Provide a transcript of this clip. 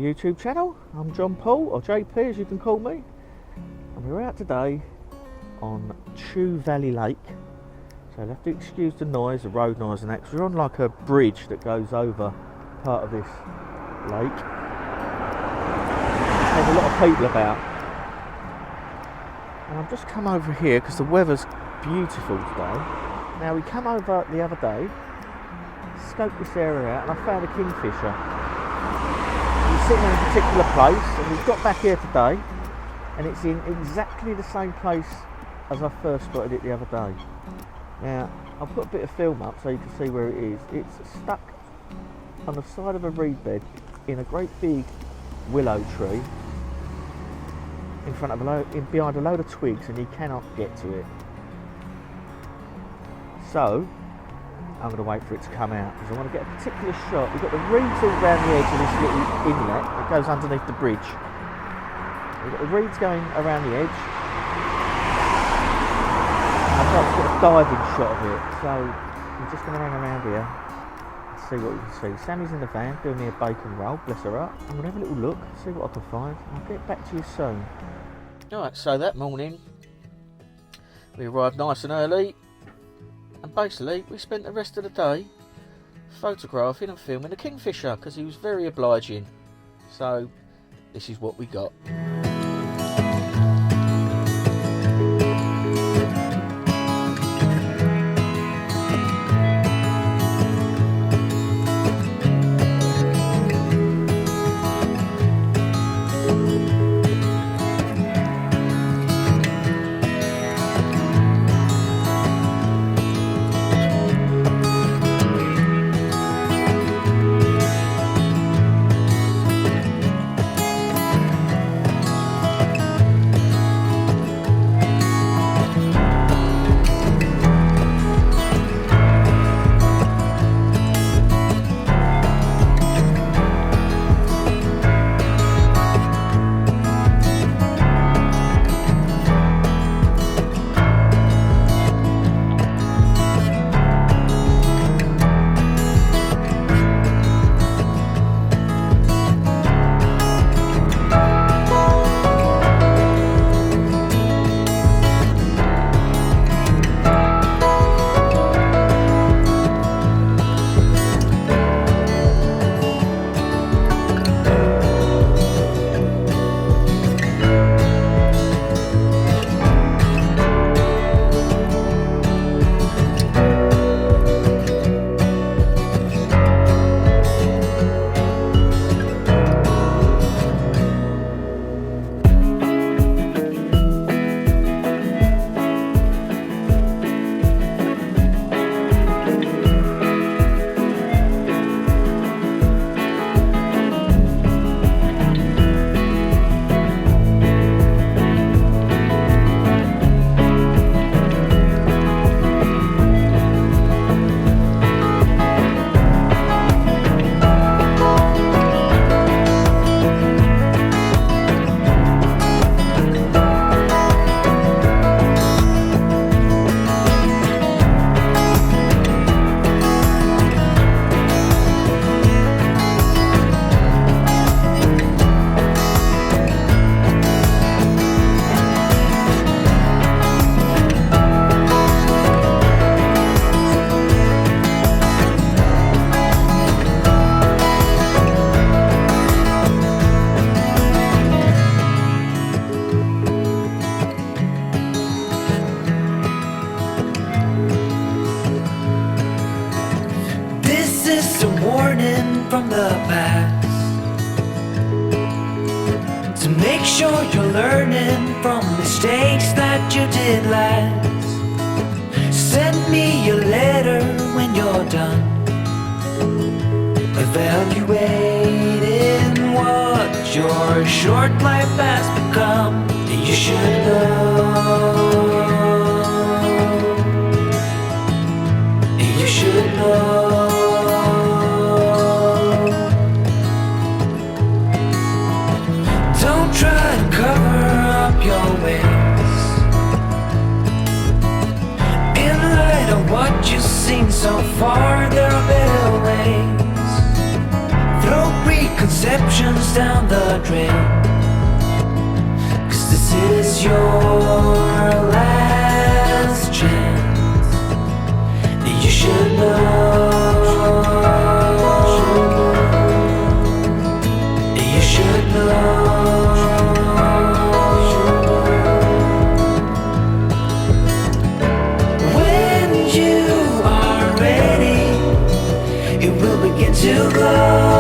YouTube channel. I'm John Paul, or JP as you can call me, and we're out today on Chew Valley Lake. So you'll have to excuse the noise, the road noise and that, because we're on like a bridge that goes over part of this lake. There's a lot of people about, and I've just come over here because the weather's beautiful today. Now we come over the other day, scoped this area out, and I found a kingfisher. He's sitting in a particular place, and we've got back here today, and it's in exactly the same place as I first spotted it the other day. Now I'll put a bit of film up so you can see where it is. It's stuck on the side of a reed bed in a great big willow tree in front of behind a load of twigs, and you cannot get to it. So I'm going to wait for it to come out because I want to get a particular shot. We've got the reeds all around the edge of this little inlet that goes underneath the bridge. We've got the reeds going around the edge. I'd like to get a diving shot of it, so I'm just going to hang around here and see what we can see. Sammy's in the van doing me a bacon roll, bless her up. I'm going to have a little look, see what I can find. I'll get back to you soon. Alright, so that morning we arrived nice and early, and basically we spent the rest of the day photographing and filming a kingfisher because he was very obliging. So this is what we got. From the past, to make sure you're learning from mistakes that you did last. Send me a letter when you're done, evaluating what your short life has become. You should know, you should know. Your ways, in light of what you've seen so far, there are better ways. Throw preconceptions prescriptions down the drain. 'Cause this is your last chance. You should know. You should know. When you are ready, it will begin to glow.